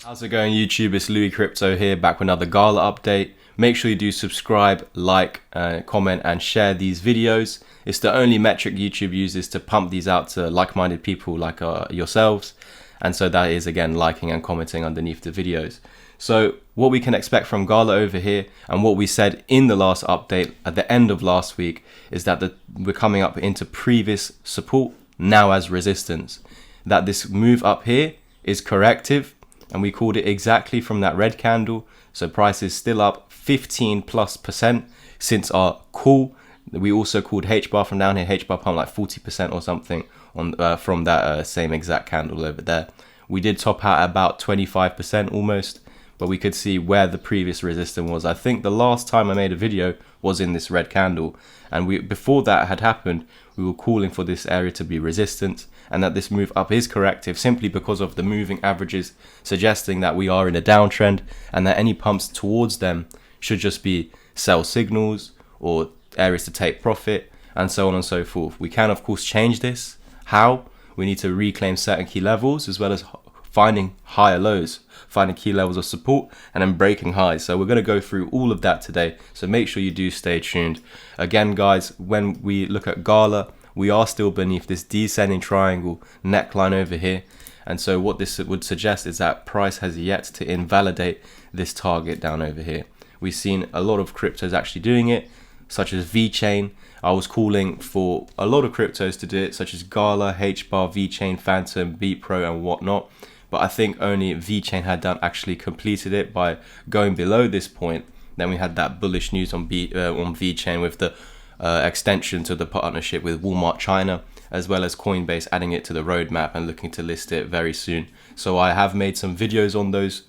How's it going, YouTube? It's Louis Crypto here, back with another Gala update. Make sure you do subscribe, like, comment and share these videos. It's the only metric YouTube uses to pump these out to like-minded people like yourselves. And so that is, again, liking and commenting underneath the videos. So what we can expect from Gala over here, and what we said in the last update at the end of last week, is that we're coming up into previous support, now as resistance. That this move up here is corrective, and we called it exactly from that red candle. So price is still up 15+% since our call. We also called H bar from down here, H bar pump like 40% or something on from that same exact candle over there. We did top out at about 25% almost, but we could see where the previous resistance was. I think the last time I made a video was in this red candle, and before that had happened, we were calling for this area to be resistance, and that this move up is corrective simply because of the moving averages suggesting that we are in a downtrend, and that any pumps towards them should just be sell signals or areas to take profit, and so on and so forth. We can of course change this. How? We need to reclaim certain key levels, as well as finding higher lows, finding key levels of support, and then breaking highs. So we're going to go through all of that today, so make sure you do stay tuned. Again guys, when we look at Gala, we are still beneath this descending triangle neckline over here, and so what this would suggest is that price has yet to invalidate this target down over here. We've seen a lot of cryptos actually doing it, such as VeChain. I was calling for a lot of cryptos to do it, such as Gala, HBAR, VeChain, Phantom, BeatPro and whatnot, but I think only VeChain had actually completed it by going below this point. Then we had that bullish news on VeChain with the extension to the partnership with Walmart China, as well as Coinbase adding it to the roadmap and looking to list it very soon. So I have made some videos on those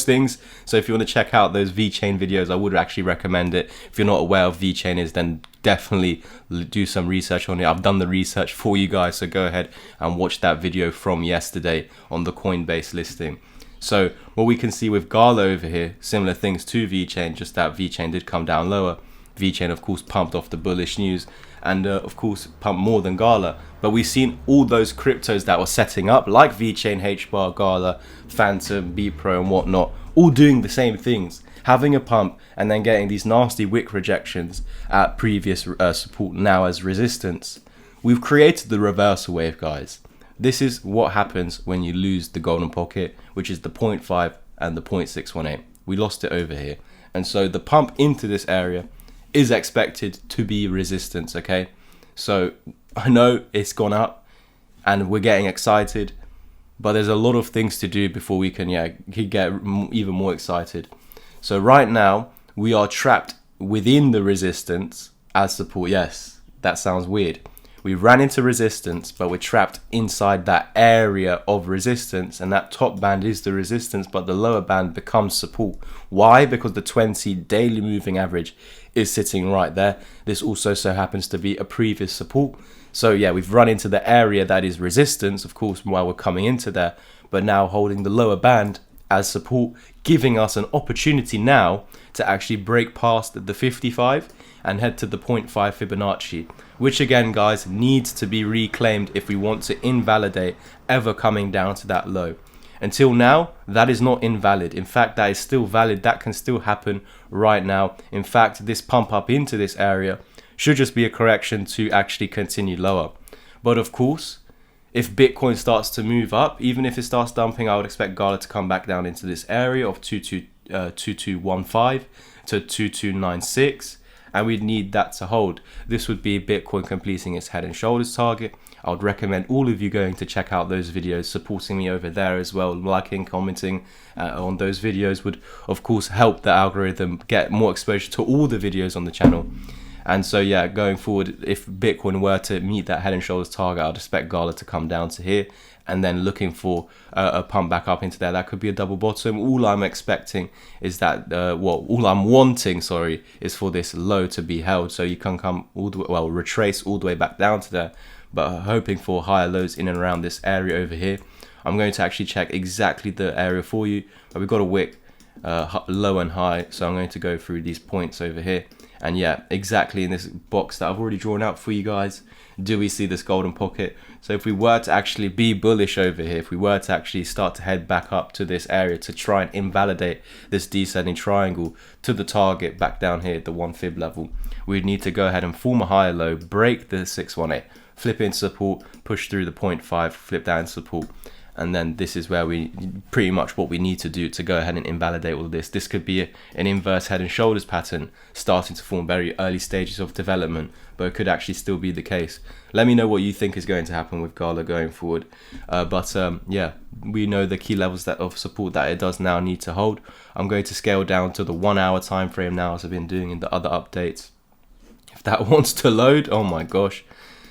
things. So if you want to check out those VeChain videos, I would actually recommend it. If you're not aware of VeChain is, then definitely do some research on it. I've done the research for you guys, so go ahead and watch that video from yesterday on the Coinbase listing. So what we can see with Gala over here, similar things to VeChain, just that VeChain did come down lower. VeChain of course pumped off the bullish news, and of course pumped more than Gala. But we've seen all those cryptos that were setting up, like VeChain, HBAR, Gala, Phantom, BeatPro and whatnot, all doing the same things, having a pump and then getting these nasty wick rejections at previous support, now as resistance. We've created the reversal wave, guys. This is what happens when you lose the golden pocket, which is the 0.5 and the 0.618. We lost it over here, and so the pump into this area is expected to be resistance. Okay, so I know it's gone up and we're getting excited, but there's a lot of things to do before we can get even more excited. So right now we are trapped within the resistance as support. Yes, that sounds weird. We ran into resistance, but we're trapped inside that area of resistance, and that top band is the resistance, but the lower band becomes support. Why? Because the 20 daily moving average is sitting right there. This also so happens to be a previous support. So yeah, we've run into the area that is resistance, of course, while we're coming into there, but now holding the lower band as support, giving us an opportunity now to actually break past the 55 and head to the 0.5 Fibonacci, which again guys needs to be reclaimed if we want to invalidate ever coming down to that low. Until now, that is not invalid. In fact, that is still valid. That can still happen right now. In fact, this pump up into this area should just be a correction to actually continue lower. But of course, if Bitcoin starts to move up, even if it starts dumping, I would expect Gala to come back down into this area of 2215 to 2296. And we'd need that to hold. This would be Bitcoin completing its head and shoulders target. I would recommend all of you going to check out those videos, supporting me over there as well. Liking, commenting on those videos would of course help the algorithm get more exposure to all the videos on the channel. And so yeah, going forward, if Bitcoin were to meet that head and shoulders target, I'd expect Gala to come down to here, and then looking for a pump back up into there. That could be a double bottom. All I'm expecting is that, all I'm wanting, sorry, is for this low to be held, so you can come all the way, retrace all the way back down to there, but hoping for higher lows in and around this area over here. I'm going to actually check exactly the area for you, but we've got a wick low and high, so I'm going to go through these points over here And yeah, exactly in this box that I've already drawn out for you guys, do we see this golden pocket? So if we were to actually be bullish over here, if we were to actually start to head back up to this area to try and invalidate this descending triangle to the target back down here at the 1 fib level, we'd need to go ahead and form a higher low, break the 618, flip into support, push through the 0.5, flip down support. And then this is where we pretty much what we need to do to go ahead and invalidate all of this. This could be an inverse head and shoulders pattern starting to form very early stages of development, but it could actually still be the case. Let me know what you think is going to happen with Gala going forward. Yeah, we know the key levels of support that it does now need to hold. I'm going to scale down to the 1 hour time frame now, as I've been doing in the other updates. If that wants to load, oh my gosh.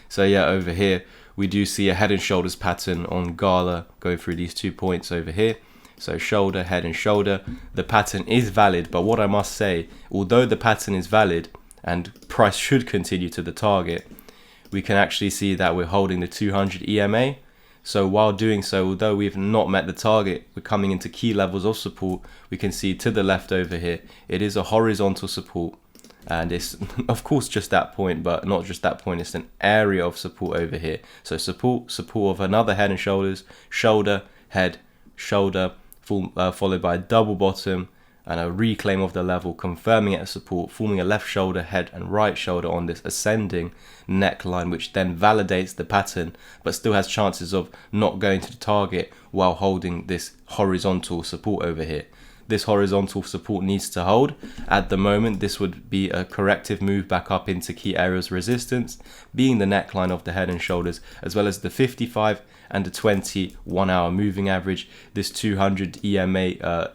So yeah, over here we do see a head and shoulders pattern on Gala going through these 2 points over here. So shoulder, head and shoulder. The pattern is valid, but what I must say, although the pattern is valid and price should continue to the target, we can actually see that we're holding the 200 EMA. So while doing so, although we've not met the target, we're coming into key levels of support. We can see to the left over here, it is a horizontal support. And it's of course just that point, but not just that point, it's an area of support over here. So support of another head and shoulders, shoulder, head, shoulder, followed by a double bottom and a reclaim of the level, confirming it as support, forming a left shoulder, head and right shoulder on this ascending neckline, which then validates the pattern, but still has chances of not going to the target while holding this horizontal support over here. This horizontal support needs to hold. At the moment, this would be a corrective move back up into key areas of resistance, being the neckline of the head and shoulders, as well as the 55 and the 20 1 hour moving average. This 200 EMA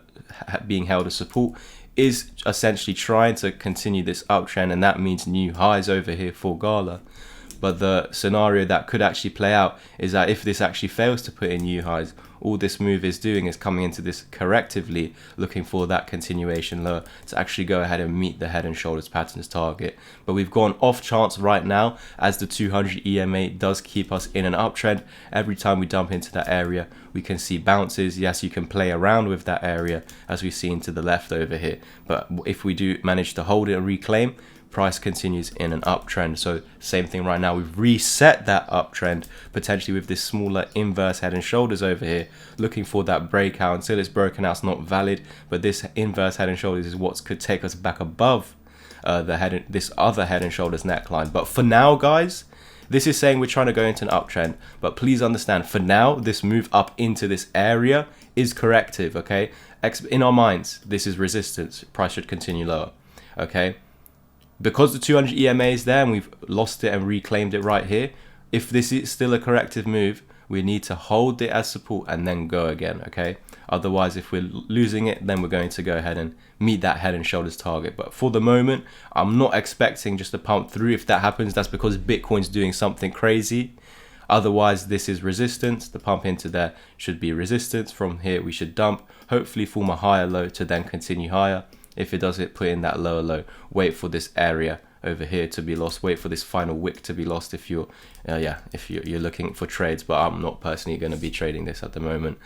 being held as support is essentially trying to continue this uptrend, and that means new highs over here for Gala. But the scenario that could actually play out is that if this actually fails to put in new highs, all this move is doing is coming into this correctively, looking for that continuation lower to actually go ahead and meet the head and shoulders patterns target. But we've gone off chance right now, as the 200 EMA does keep us in an uptrend. Every time we dump into that area, we can see bounces. Yes, you can play around with that area, as we've seen to the left over here. But if we do manage to hold it and reclaim, price continues in an uptrend. So same thing right now, we've reset that uptrend potentially with this smaller inverse head and shoulders over here, looking for that breakout. Until it's broken out, it's not valid, but this inverse head and shoulders is what could take us back above this other head and shoulders neckline. But for now, guys, this is saying we're trying to go into an uptrend, but please understand, for now, this move up into this area is corrective. Okay, in our minds, this is resistance. Price should continue lower. Okay, because the 200 EMA is there and we've lost it and reclaimed it right here, if this is still a corrective move, we need to hold it as support and then go again, okay? Otherwise, if we're losing it, then we're going to go ahead and meet that head and shoulders target. But for the moment, I'm not expecting just a pump through. If that happens, that's because Bitcoin's doing something crazy. Otherwise, this is resistance. The pump into there should be resistance. From here, we should dump, hopefully form a higher low to then continue higher. If it does it, put in that lower low, wait for this area over here to be lost, wait for this final wick to be lost if you're looking for trades. But I'm not personally going to be trading this at the moment.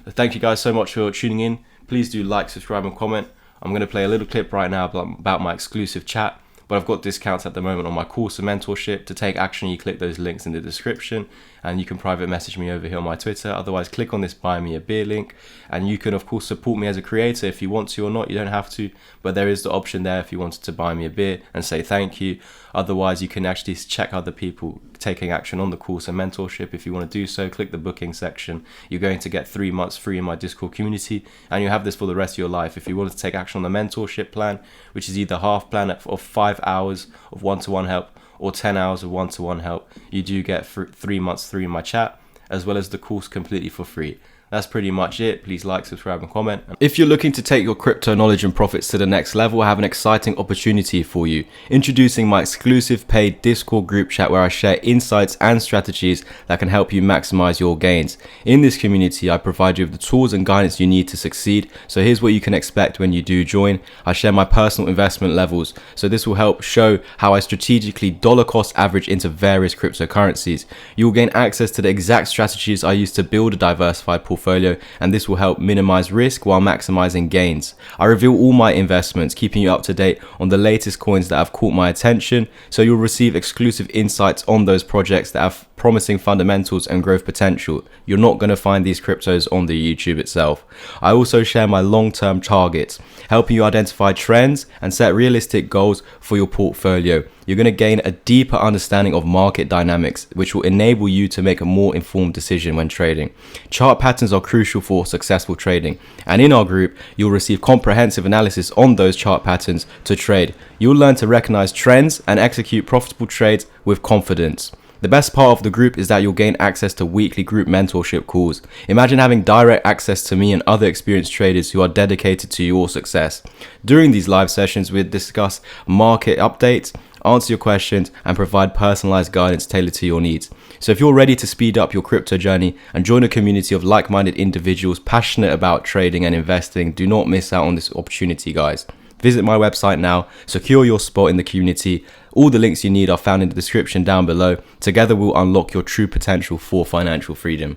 Thank you guys so much for tuning in. Please do like, subscribe and comment. I'm going to play a little clip right now about my exclusive chat, but I've got discounts at the moment on my course and mentorship. To take action, you click those links in the description, and you can private message me over here on my Twitter. Otherwise, click on this buy me a beer link, and you can of course support me as a creator if you want to or not. You don't have to, but there is the option there if you wanted to buy me a beer and say thank you. Otherwise, you can actually check other people taking action on the course and mentorship. If you want to do so, click the booking section. You're going to get 3 months free in my Discord community, and you have this for the rest of your life. If you want to take action on the mentorship plan, which is either half plan of 5 hours of one-to-one help or 10 hours of one-to-one help, you do get 3 months free in my chat, as well as the course completely for free. That's pretty much it. Please like, subscribe and comment. If you're looking to take your crypto knowledge and profits to the next level, I have an exciting opportunity for you. Introducing my exclusive paid Discord group chat, where I share insights and strategies that can help you maximize your gains. In this community, I provide you with the tools and guidance you need to succeed. So here's what you can expect when you do join. I share my personal investment levels. So this will help show how I strategically dollar cost average into various cryptocurrencies. You will gain access to the exact strategies I use to build a diversified portfolio portfolio, and this will help minimize risk while maximizing gains. I reveal all my investments, keeping you up to date on the latest coins that have caught my attention, so you'll receive exclusive insights on those projects that have promising fundamentals and growth potential. You're not going to find these cryptos on the YouTube itself. I also share my long-term targets, helping you identify trends and set realistic goals for your portfolio. You're going to gain a deeper understanding of market dynamics, which will enable you to make a more informed decision when trading. Chart patterns are crucial for successful trading, and in our group, you'll receive comprehensive analysis on those chart patterns to trade. You'll learn to recognize trends and execute profitable trades with confidence. The best part of the group is that you'll gain access to weekly group mentorship calls. Imagine having direct access to me and other experienced traders who are dedicated to your success. During these live sessions, we'll discuss market updates, answer your questions, and provide personalized guidance tailored to your needs. So if you're ready to speed up your crypto journey and join a community of like-minded individuals passionate about trading and investing, do not miss out on this opportunity, guys. Visit my website now, secure your spot in the community. All the links you need are found in the description down below. Together we'll unlock your true potential for financial freedom.